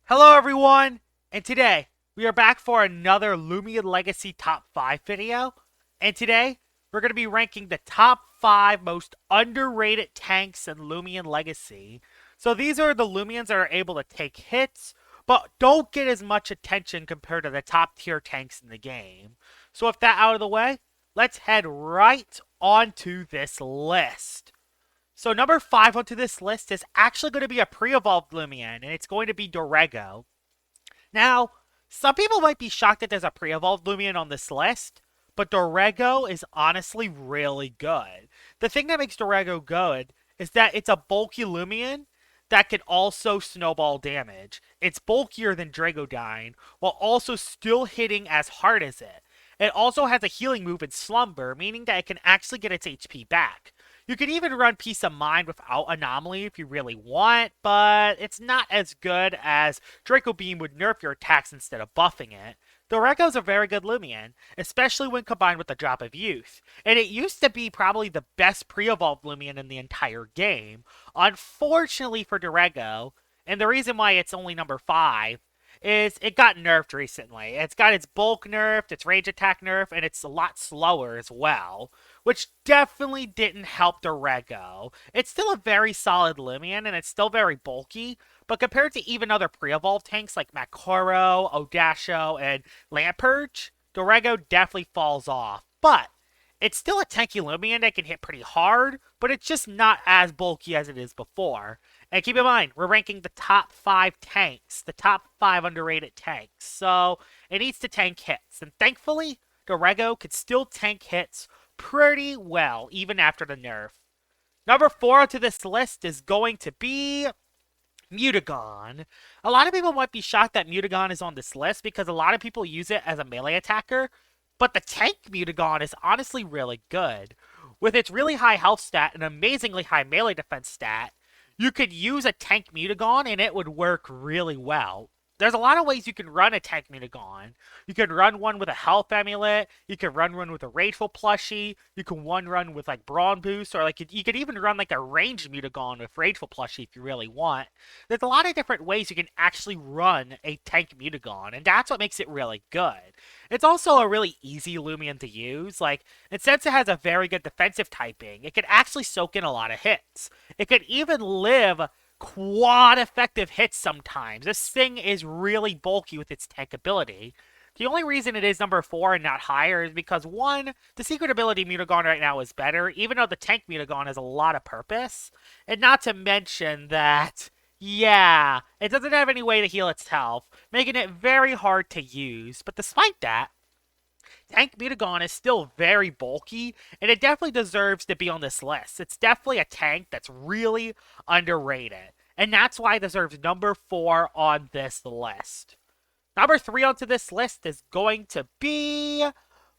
Hello everyone, and today we are back for another Loomian Legacy Top 5 video. And today we're going to be ranking the top 5 most underrated tanks in Loomian Legacy. So these are the Loomians that are able to take hits, but don't get as much attention compared to the top tier tanks in the game. So with that out of the way, let's head right onto this list. So number 5 onto this list is actually going to be a pre-evolved Loomian, and it's going to be Durango. Now, some people might be shocked that there's a pre-evolved Loomian on this list, but Durango is honestly really good. The thing that makes Durango good is that it's a bulky Loomian that can also snowball damage. It's bulkier than Dragodyne, while also still hitting as hard as it. It also has a healing move in Slumber, meaning that it can actually get its HP back. You can even run Peace of Mind without Anomaly if you really want, but it's not as good as Draco Beam would nerf your attacks instead of buffing it. Durango's a very good Loomian, especially when combined with the Drop of Youth, and it used to be probably the best pre-evolved Loomian in the entire game. Unfortunately for Durango, and the reason why it's only number 5, is it got nerfed recently. It's got its bulk nerfed, its range attack nerfed, and it's a lot slower as well, which definitely didn't help Durango. It's still a very solid Loomian, and it's still very bulky, but compared to even other pre-evolved tanks like Macoro, Odasho, and Lampurge, Durango definitely falls off. But it's still a tanky Loomian that can hit pretty hard, but it's just not as bulky as it is before. And keep in mind, we're ranking the top 5 tanks, the top 5 underrated tanks. So it needs to tank hits. And thankfully, Durango could still tank hits pretty well, even after the nerf. Number 4 onto this list is going to be Mutagon. A lot of people might be shocked that Mutagon is on this list because a lot of people use it as a melee attacker, but the tank Mutagon is honestly really good. With its really high health stat and amazingly high melee defense stat, you could use a tank Mutagon and it would work really well. There's a lot of ways you can run a tank Mutagon. You can run one with a health amulet, you can run one with a Rageful plushie, you can run with like Brawn boost, or like you could even run like a ranged Mutagon with Rageful plushie if you really want. There's a lot of different ways you can actually run a tank Mutagon, and that's what makes it really good. It's also a really easy Loomian to use, and since it has a very good defensive typing, it can actually soak in a lot of hits. It could even live quad effective hits sometimes. This thing is really bulky with its tank ability. The only reason it is number 4 and not higher is because, one, the secret ability Mutagon right now is better, even though the tank Mutagon has a lot of purpose. And not to mention that, yeah, it doesn't have any way to heal its health, making it very hard to use. But despite that, Tank Mutagon is still very bulky, and it definitely deserves to be on this list. It's definitely a tank that's really underrated, and that's why it deserves number 4 on this list. Number 3 onto this list is going to be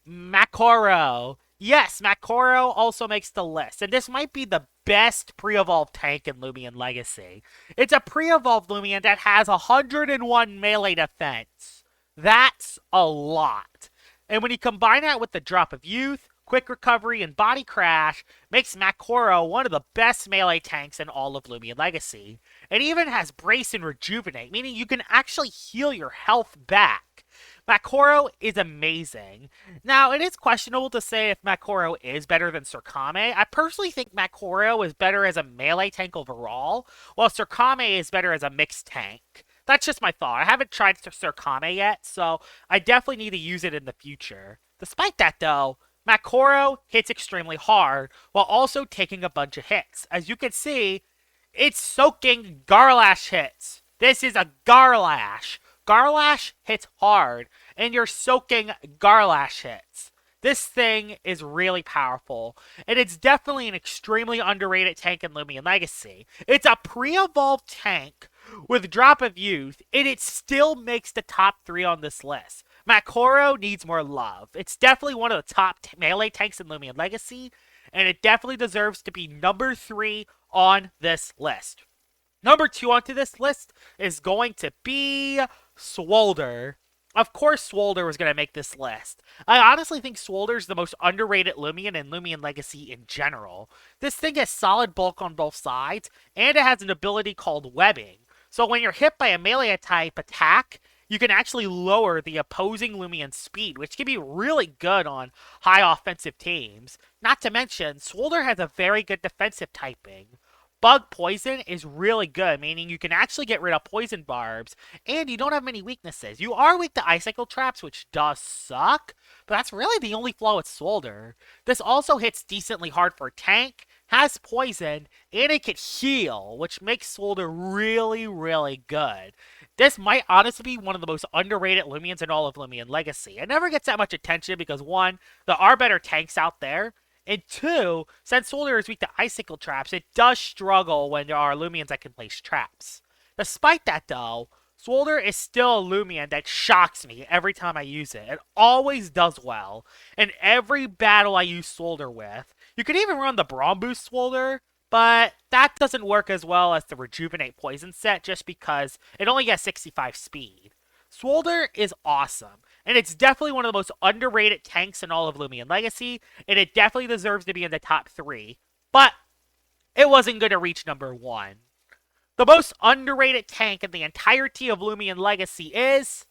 Macoro. Yes, Macoro also makes the list, and this might be the best pre-evolved tank in Loomian Legacy. It's a pre-evolved Loomian that has 101 melee defense. That's a lot. And when you combine that with the Drop of Youth, Quick Recovery, and Body Crash, makes Macoro one of the best melee tanks in all of Loomian Legacy. It even has Brace and Rejuvenate, meaning you can actually heal your health back. Macoro is amazing. Now, it is questionable to say if Macoro is better than Surkame. I personally think Macoro is better as a melee tank overall, while Surkame is better as a mixed tank. That's just my thought. I haven't tried Surkame yet, so I definitely need to use it in the future. Despite that, though, Macoro hits extremely hard, while also taking a bunch of hits. As you can see, it's soaking Garlash hits. This is a Garlash. Garlash hits hard, and you're soaking Garlash hits. This thing is really powerful, and it's definitely an extremely underrated tank in Loomian Legacy. It's a pre-evolved tank with Drop of Youth, and it still makes the top 3 on this list. Macoro needs more love. It's definitely one of the top melee tanks in Loomian Legacy, and it definitely deserves to be number 3 on this list. Number 2 onto this list is going to be Swolder. Of course Swolder was going to make this list. I honestly think Swolder is the most underrated Loomian in Loomian Legacy in general. This thing has solid bulk on both sides, and it has an ability called Webbing. So when you're hit by a melee type attack, you can actually lower the opposing Loomian's speed, which can be really good on high offensive teams. Not to mention, Swolder has a very good defensive typing. Bug Poison is really good, meaning you can actually get rid of poison barbs, and you don't have many weaknesses. You are weak to Icicle Traps, which does suck, but that's really the only flaw with Swolder. This also hits decently hard for a tank, has poison, and it can heal, which makes Swolder really, really good. This might honestly be one of the most underrated Loomians in all of Loomian Legacy. It never gets that much attention because, one, there are better tanks out there, and two, since Swolder is weak to Icicle Traps, it does struggle when there are Loomians that can place traps. Despite that, though, Swolder is still a Loomian that shocks me every time I use it. It always does well. In every battle I use Swolder with, you can even run the Brawn Boost Swolder, but that doesn't work as well as the Rejuvenate Poison set just because it only gets 65 speed. Swolder is awesome, and it's definitely one of the most underrated tanks in all of Loomian Legacy, and it definitely deserves to be in the top 3, but it wasn't going to reach number 1. The most underrated tank in the entirety of Loomian Legacy is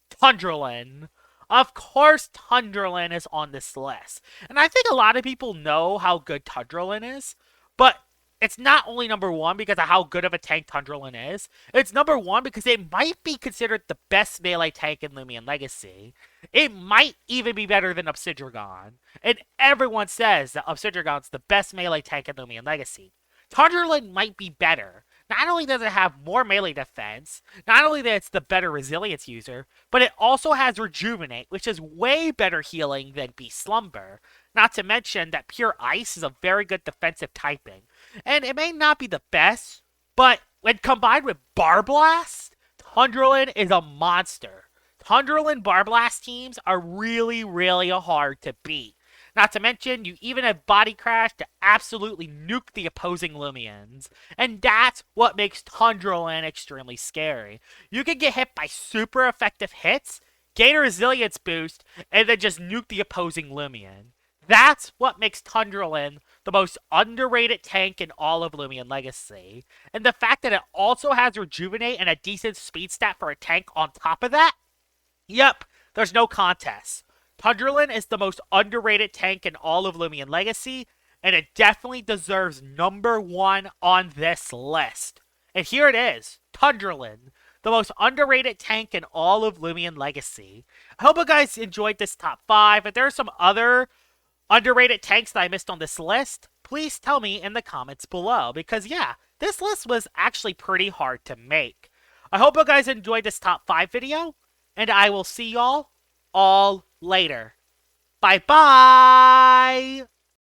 Tundralin. Of course Tundralin is on this list, and I think a lot of people know how good Tundralin is, but it's not only number 1 because of how good of a tank Tundralin is, it's number 1 because it might be considered the best melee tank in Loomian Legacy. It might even be better than Obsidragon, and everyone says that Obsidragon's the best melee tank in Loomian Legacy. Tundralin might be better. Not only does it have more melee defense, not only that it's the better resilience user, but it also has Rejuvenate, which is way better healing than Beast Slumber. Not to mention that Pure Ice is a very good defensive typing. And it may not be the best, but when combined with Barblast, Tundralin is a monster. Tundralin Barblast teams are really, really hard to beat. Not to mention, you even have Body Crash to absolutely nuke the opposing Loomians. And that's what makes Tundralin extremely scary. You can get hit by super effective hits, gain a resilience boost, and then just nuke the opposing Loomian. That's what makes Tundralin the most underrated tank in all of Loomian Legacy. And the fact that it also has Rejuvenate and a decent speed stat for a tank on top of that? Yep, there's no contest. Tundralin is the most underrated tank in all of Loomian Legacy, and it definitely deserves number 1 on this list. And here it is, Tundralin, the most underrated tank in all of Loomian Legacy. I hope you guys enjoyed this top 5. If there are some other underrated tanks that I missed on this list, please tell me in the comments below, because yeah, this list was actually pretty hard to make. I hope you guys enjoyed this top 5 video, and I will see y'all all later. Bye-bye!